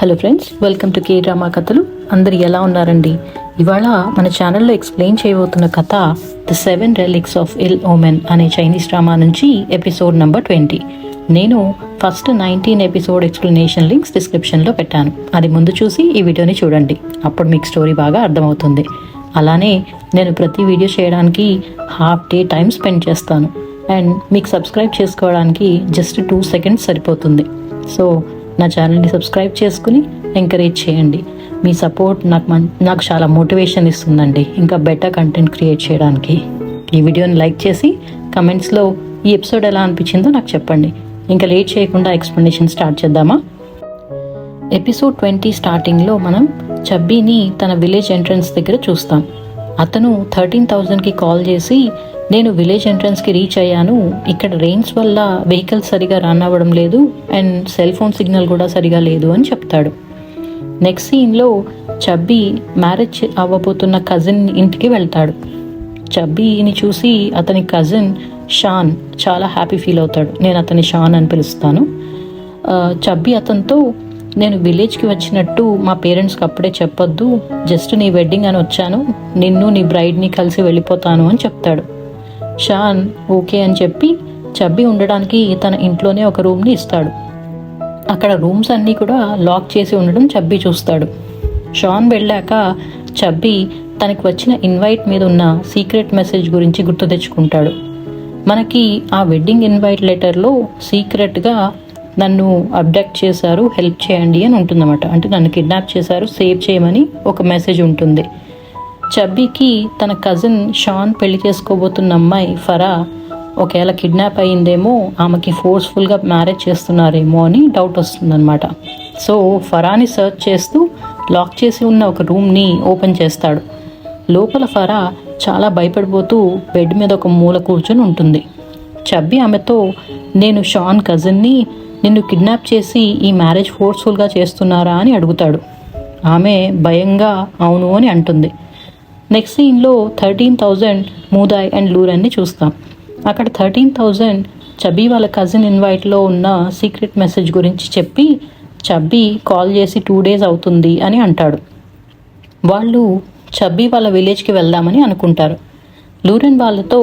Hello friends, welcome to K drama కథలు. అందరు ఎలా ఉన్నారండి? ఇవాళ మన ఛానల్లో ఎక్స్ప్లెయిన్ చేయబోతున్న కథ ద 7 రెలిక్స్ ఆఫ్ ఇల్ ఓమెన్ అనే చైనీస్ డ్రామా నుంచి ఎపిసోడ్ నెంబర్ 20. నేను ఫస్ట్ 19 ఎపిసోడ్ ఎక్స్ప్లెనేషన్ లింక్స్ డిస్క్రిప్షన్లో పెట్టాను. అది ముందు చూసి ఈ వీడియోని చూడండి, అప్పుడు మీకు స్టోరీ బాగా అర్థమవుతుంది. అలానే నేను ప్రతి వీడియో చేయడానికి హాఫ్ డే టైం స్పెండ్ చేస్తాను అండ్ మీకు సబ్స్క్రైబ్ చేసుకోవడానికి జస్ట్ 2 seconds సరిపోతుంది. సో నా ఛానల్ని సబ్స్క్రైబ్ చేసుకుని ఎంకరేజ్ చేయండి. మీ సపోర్ట్ నాకు చాలా మోటివేషన్ ఇస్తుందండి ఇంకా బెటర్ కంటెంట్ క్రియేట్ చేయడానికి. ఈ వీడియోని లైక్ చేసి కమెంట్స్లో ఈ ఎపిసోడ్ ఎలా అనిపించిందో నాకు చెప్పండి. ఇంకా లేట్ చేయకుండా ఎక్స్ప్లెనేషన్ స్టార్ట్ చేద్దామా? ఎపిసోడ్ 20 స్టార్టింగ్లో మనం చబ్బీని తన విలేజ్ ఎంట్రన్స్ దగ్గర చూస్తాం. అతను 13,000కి కాల్ చేసి, నేను విలేజ్ ఎంట్రన్స్కి రీచ్ అయ్యాను, ఇక్కడ రెయిన్స్ వల్ల వెహికల్స్ సరిగా రన్ అవ్వడం లేదు అండ్ సెల్ ఫోన్ సిగ్నల్ కూడా సరిగా లేదు అని చెప్తాడు. నెక్స్ట్ సీన్లో చబ్బీ మ్యారేజ్ అవ్వబోతున్న కజిన్ ఇంటికి వెళ్తాడు. చబ్బీని చూసి అతని కజిన్ షాన్ చాలా హ్యాపీ ఫీల్ అవుతాడు. నేను అతని షాన్ అని పిలుస్తాను. చబ్బీ అతనితో, నేను విలేజ్కి వచ్చినట్టు మా పేరెంట్స్కి అప్పుడే చెప్పొద్దు, జస్ట్ నీ వెడ్డింగ్ అని వచ్చాను, నిన్ను నీ బ్రైడ్ని కలిసి వెళ్ళిపోతాను అని చెప్తాడు. షాన్ ఓకే అని చెప్పి చబ్బీ ఉండడానికి తన ఇంట్లోనే ఒక రూమ్ని ఇస్తాడు. అక్కడ రూమ్స్ అన్నీ కూడా లాక్ చేసి ఉండడం చబ్బీ చూస్తాడు. షాన్ వెళ్ళాక చబ్బీ తనకి వచ్చిన ఇన్వైట్ మీద ఉన్న సీక్రెట్ మెసేజ్ గురించి గుర్తు తెచ్చుకుంటాడు. మనకి ఆ వెడ్డింగ్ ఇన్వైట్ లెటర్లో సీక్రెట్గా నన్ను అబ్డక్ట్ చేశారు, హెల్ప్ చేయండి అని ఉంటుందన్నమాట. అంటే నన్ను కిడ్నాప్ చేశారు, సేవ్ చేయమని ఒక మెసేజ్ ఉంటుంది. చబ్బీకి తన కజిన్ షాన్ పెళ్లి చేసుకోబోతున్న అమ్మాయి ఫరా ఒకవేళ కిడ్నాప్ అయ్యిందేమో, ఆమెకి ఫోర్స్ఫుల్గా మ్యారేజ్ చేస్తున్నారేమో అని డౌట్ వస్తుందన్నమాట. సో ఫరాని సర్చ్ చేస్తూ లాక్ చేసి ఉన్న ఒక రూమ్ని ఓపెన్ చేస్తాడు. లోపల ఫరా చాలా భయపడిపోతూ బెడ్ మీద ఒక మూల కూర్చొని ఉంటుంది. చబ్బీ ఆమెతో, నేను షాన్ కజిన్ని, నిన్ను కిడ్నాప్ చేసి ఈ మ్యారేజ్ ఫోర్స్ఫుల్గా చేస్తున్నారా అని అడుగుతాడు. ఆమె భయంగా అవును అని అంటుంది. నెక్స్ట్ సీన్లో 13,000 మూదాయ్ అండ్ లూరన్ని చూస్తాం. అక్కడ 13,000 చబ్బీ వాళ్ళ కజిన్ ఇన్వైట్లో ఉన్న సీక్రెట్ మెసేజ్ గురించి చెప్పి, చబ్బీ కాల్ చేసి 2 days అవుతుంది అని అంటాడు. వాళ్ళు చబ్బీ వాళ్ళ విలేజ్కి వెళ్దామని అనుకుంటారు. లూరెన్ వాళ్ళతో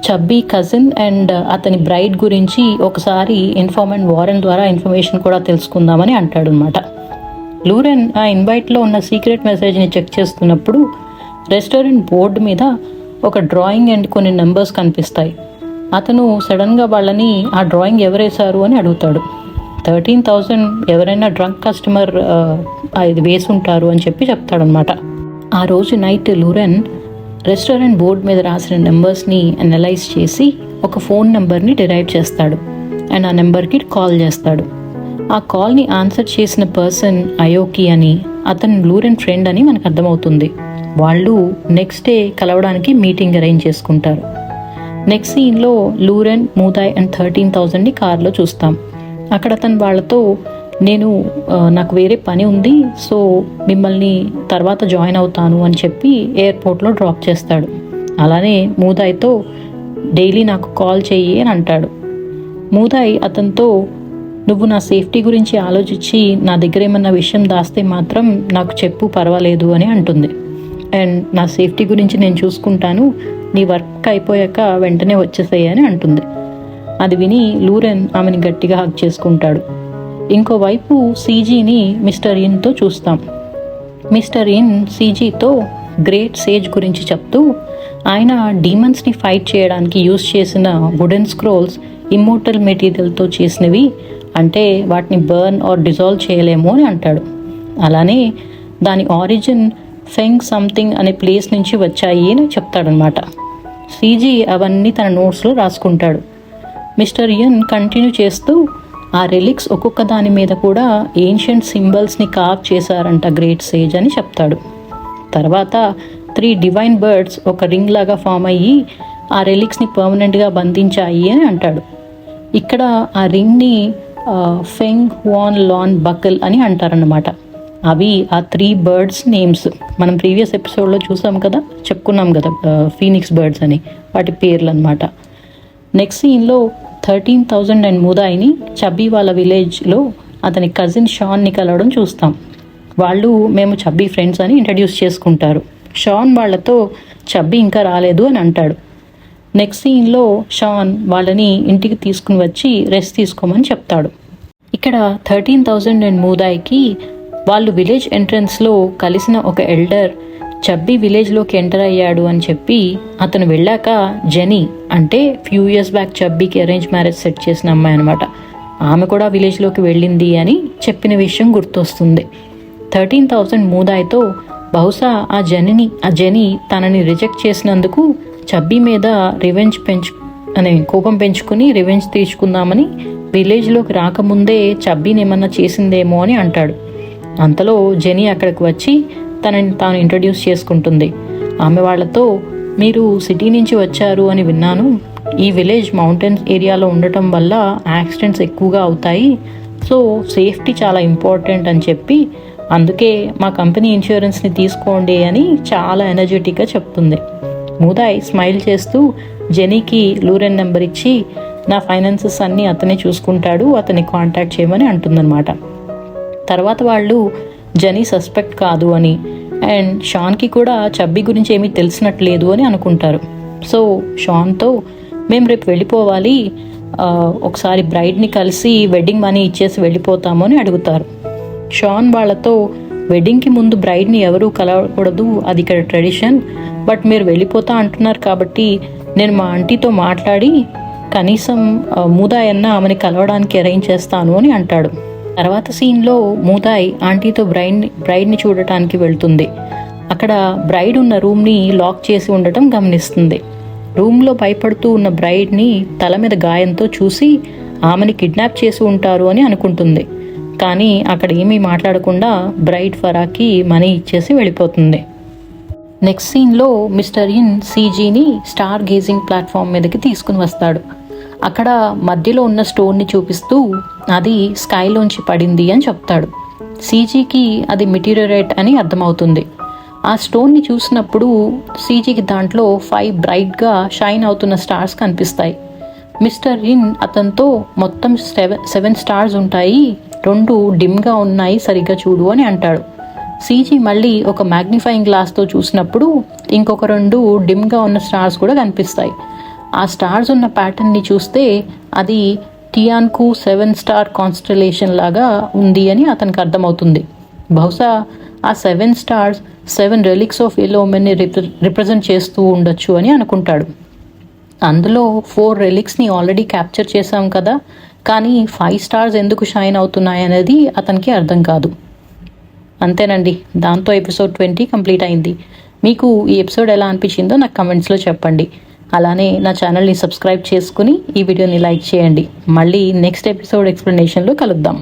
చబ్బీ కజిన్ అండ్ అతని బ్రైడ్ గురించి ఒకసారి ఇన్ఫార్మెంట్ వారెన్ ద్వారా ఇన్ఫర్మేషన్ కూడా తెలుసుకుందామని అంటాడు అనమాట. లూరెన్ ఆ ఇన్వైట్లో ఉన్న సీక్రెట్ మెసేజ్ని చెక్ చేస్తున్నప్పుడు రెస్టారెంట్ బోర్డు మీద ఒక డ్రాయింగ్ అండ్ కొన్ని నెంబర్స్ కనిపిస్తాయి. అతను సడన్గా వాళ్ళని ఆ డ్రాయింగ్ ఎవరేశారు అని అడుగుతాడు. 13,000 ఎవరైనా డ్రంక్ కస్టమర్ ఇది వేసి ఉంటారు అని చెప్పి చెప్తాడనమాట. ఆ రోజు నైట్ లూరెన్ రెస్టారెంట్ బోర్డు మీద రాసిన నెంబర్స్ని అనలైజ్ చేసి ఒక ఫోన్ నెంబర్ని డిరైవ్ చేస్తాడు అండ్ ఆ నెంబర్కి కాల్ చేస్తాడు. ఆ కాల్ని ఆన్సర్ చేసిన పర్సన్ అయోకి అని, అతను లూరెన్ ఫ్రెండ్ అని మనకు అర్థమవుతుంది. వాళ్ళు నెక్స్ట్ డే కలవడానికి మీటింగ్ అరేంజ్ చేసుకుంటారు. నెక్స్ట్ సీన్లో లూరెన్, మూదాయ్ అండ్ 13,000ని కార్లో చూస్తాం. అక్కడ అతను వాళ్ళతో, నాకు వేరే పని ఉంది, సో మిమ్మల్ని తర్వాత జాయిన్ అవుతాను అని చెప్పి ఎయిర్పోర్ట్లో డ్రాప్ చేస్తాడు. అలానే మూదాయ్తో, డైలీ నాకు కాల్ చెయ్యి అని అంటాడు. మూదాయ్ అతనితో, నువ్వు నా సేఫ్టీ గురించి ఆలోచించి నా దగ్గర ఏమన్నా విషయం దాస్తే మాత్రం నాకు చెప్పు, పర్వాలేదు అని అంటుంది. అండ్ నా సేఫ్టీ గురించి నేను చూసుకుంటాను, నీ వర్క్ అయిపోయాక వెంటనే వచ్చేసేయి అని అంటుంది. అది విని లూరెన్ ఆమెని గట్టిగా హగ్ చేసుకుంటాడు. ఇంకోవైపు సీజీని మిస్టర్ ఇన్తో చూస్తాం. మిస్టర్ ఇన్ సీజీతో గ్రేట్ సేజ్ గురించి చెప్తూ, ఆయన డీమన్స్ని ఫైట్ చేయడానికి యూజ్ చేసిన వుడెన్ స్క్రోల్స్ ఇమ్మోర్టల్ మెటీరియల్తో చేసినవి, అంటే వాటిని బర్న్ ఆర్ డిజాల్వ్ చేయలేము అని అంటాడు. అలానే దాని ఆరిజిన్ ఫెంగ్ సంథింగ్ అనే ప్లేస్ నుంచి వచ్చాయి అని చెప్తాడనమాట. సీజీ అవన్నీ తన నోట్స్లో రాసుకుంటాడు. మిస్టర్ ఇన్ కంటిన్యూ చేస్తూ, ఆ రెలిక్స్ ఒక్కొక్క దాని మీద కూడా ఏన్షియంట్ సింబల్స్ని కార్వ్ చేశారంట గ్రేట్ సేజ్ అని చెప్తాడు. తర్వాత 3 డివైన్ బర్డ్స్ ఒక రింగ్ లాగా ఫామ్ అయ్యి ఆ రెలిక్స్ని పర్మనెంట్గా బంధించాయి అని అంటాడు. ఇక్కడ ఆ రింగ్ని ఫెంగ్ హువాన్ లాన్ బకల్ అని అంటారన్నమాట. అవి ఆ 3 బర్డ్స్ నేమ్స్. మనం ప్రీవియస్ ఎపిసోడ్లో చూసాం కదా, చెప్పుకున్నాం కదా ఫీనిక్స్ బర్డ్స్ అని, వాటి పేర్లు అనమాట. నెక్స్ట్ సీన్లో 13,000 అండ్ మూదాయిని చబ్బీ వాళ్ళ విలేజ్లో అతని కజిన్ షాన్ని కలవడం చూస్తాం. వాళ్ళు మేము చబ్బీ ఫ్రెండ్స్ అని ఇంట్రడ్యూస్ చేసుకుంటారు. షాన్ వాళ్ళతో చబ్బీ ఇంకా రాలేదు అని అంటాడు. నెక్స్ట్ సీన్లో షాన్ వాళ్ళని ఇంటికి తీసుకుని వచ్చి రెస్ట్ తీసుకోమని చెప్తాడు. ఇక్కడ 13,000 అండ్ మూదాయికి వాళ్ళు విలేజ్ ఎంట్రన్స్లో కలిసిన ఒక ఎల్డర్ చబ్బీ విలేజ్లోకి ఎంటర్ అయ్యాడు అని చెప్పి అతను వెళ్ళాక జెనీ అంటే ఫ్యూ ఇయర్స్ బ్యాక్ చబ్బీకి అరేంజ్ మ్యారేజ్ సెట్ చేసిన అమ్మాయి అనమాట, ఆమె కూడా విలేజ్లోకి వెళ్ళింది అని చెప్పిన విషయం గుర్తొస్తుంది. 13,000 మూదాయితో బహుశా ఆ జెనీ తనని రిజెక్ట్ చేసినందుకు చబ్బీ మీద కోపం పెంచుకుని రివెంజ్ తీర్చుకుందామని విలేజ్లోకి రాకముందే చబ్బీని ఏమన్నా చేసిందేమో అని అంటాడు. అంతలో జెనీ అక్కడికి వచ్చి తనని తాను ఇంట్రడ్యూస్ చేసుకుంటుంది. ఆమె వాళ్ళతో మీరు సిటీ నుంచి వచ్చారు అని విన్నాను, ఈ విలేజ్ మౌంటైన్స్ ఏరియాలో ఉండటం వల్ల యాక్సిడెంట్స్ ఎక్కువగా అవుతాయి, సో సేఫ్టీ చాలా ఇంపార్టెంట్ అని చెప్పి అందుకే మా కంపెనీ ఇన్సూరెన్స్ని తీసుకోండి అని చాలా ఎనర్జెటిక్గా చెప్తుంది. మూదాయ్ స్మైల్ చేస్తూ జెనీకి లూరెన్ నెంబర్ ఇచ్చి నా ఫైనాన్సెస్ అన్నీ అతనే చూసుకుంటాడు, అతన్ని కాంటాక్ట్ చేయమని అంటుందన్నమాట. తర్వాత వాళ్ళు జెనీ సస్పెక్ట్ కాదు అని అండ్ షాన్కి కూడా చబ్బీ గురించి ఏమీ తెలిసినట్లేదు అని అనుకుంటారు. సో షాన్తో మేము రేపు వెళ్ళిపోవాలి, ఒకసారి బ్రైడ్ని కలిసి వెడ్డింగ్ మనీ ఇచ్చేసి వెళ్ళిపోతాము అని అడుగుతారు. షాన్ వాళ్ళతో వెడ్డింగ్కి ముందు బ్రైడ్ని ఎవరూ కలవకూడదు, అది ఇక్కడ ట్రెడిషన్, బట్ మీరు వెళ్ళిపోతా అంటున్నారు కాబట్టి నేను మా ఆంటీతో మాట్లాడి కనీసం మూదాయ్ ఆమెని కలవడానికి అరేంజ్ చేస్తాను అని అంటాడు. తర్వాత సీన్లో మూదాయ్ ఆంటీతో బ్రైడ్ని చూడటానికి వెళ్తుంది. అక్కడ బ్రైడ్ ఉన్న రూమ్ని లాక్ చేసి ఉండటం గమనిస్తుంది. రూమ్లో భయపడుతూ ఉన్న బ్రైడ్ని తల మీద గాయంతో చూసి ఆమెని కిడ్నాప్ చేసి ఉంటారు అని అనుకుంటుంది. కానీ అక్కడ ఏమీ మాట్లాడకుండా బ్రైడ్ ఫరాకి మనీ ఇచ్చేసి వెళ్ళిపోతుంది. నెక్స్ట్ సీన్లో మిస్టర్ ఇన్ సీజీని స్టార్ గేజింగ్ ప్లాట్ఫామ్ మీదకి తీసుకుని వస్తాడు. అక్కడ మధ్యలో ఉన్న స్టోన్ని చూపిస్తూ అది స్కైలోంచి పడింది అని చెప్తాడు. సీజీకి అది మెటీరియరేట్ అని అర్థమవుతుంది. ఆ స్టోన్ని చూసినప్పుడు సీజీకి దాంట్లో 5 బ్రైట్గా షైన్ అవుతున్న స్టార్స్ కనిపిస్తాయి. మిస్టర్ ఇన్ అతనితో మొత్తం 7 స్టార్స్ ఉంటాయి, 2 డిమ్గా ఉన్నాయి, సరిగ్గా చూడు అని అంటాడు. సీజీ మళ్ళీ ఒక మ్యాగ్నిఫైయింగ్ గ్లాస్తో చూసినప్పుడు ఇంకొక 2 డిమ్గా ఉన్న స్టార్స్ కూడా కనిపిస్తాయి. ఆ స్టార్స్ ఉన్న ప్యాటర్న్ని చూస్తే అది టియాన్కు 7 స్టార్ కాన్స్టలేషన్ లాగా ఉంది అని అతనికి అర్థమవుతుంది. బహుశా ఆ 7 స్టార్స్ 7 రెలిక్స్ ఆఫ్ ఎల్ ఓమెన్ని రిప్రజెంట్ చేస్తూ ఉండొచ్చు అని అనుకుంటాడు. అందులో 4 రెలిక్స్ని ఆల్రెడీ క్యాప్చర్ చేశాం కదా, కానీ 5 స్టార్స్ ఎందుకు షైన్ అవుతున్నాయి అనేది అతనికి అర్థం కాదు. అంతేనండి, దాంతో ఎపిసోడ్ 20 కంప్లీట్ అయింది. మీకు ఈ ఎపిసోడ్ ఎలా అనిపించిందో నాకు కమెంట్స్లో చెప్పండి. అలానే నా ఛానల్ని సబ్స్క్రైబ్ చేసుకుని ఈ వీడియోని లైక్ చేయండి. మళ్ళీ నెక్స్ట్ ఎపిసోడ్ ఎక్స్ప్లెనేషన్లో కలుద్దాం.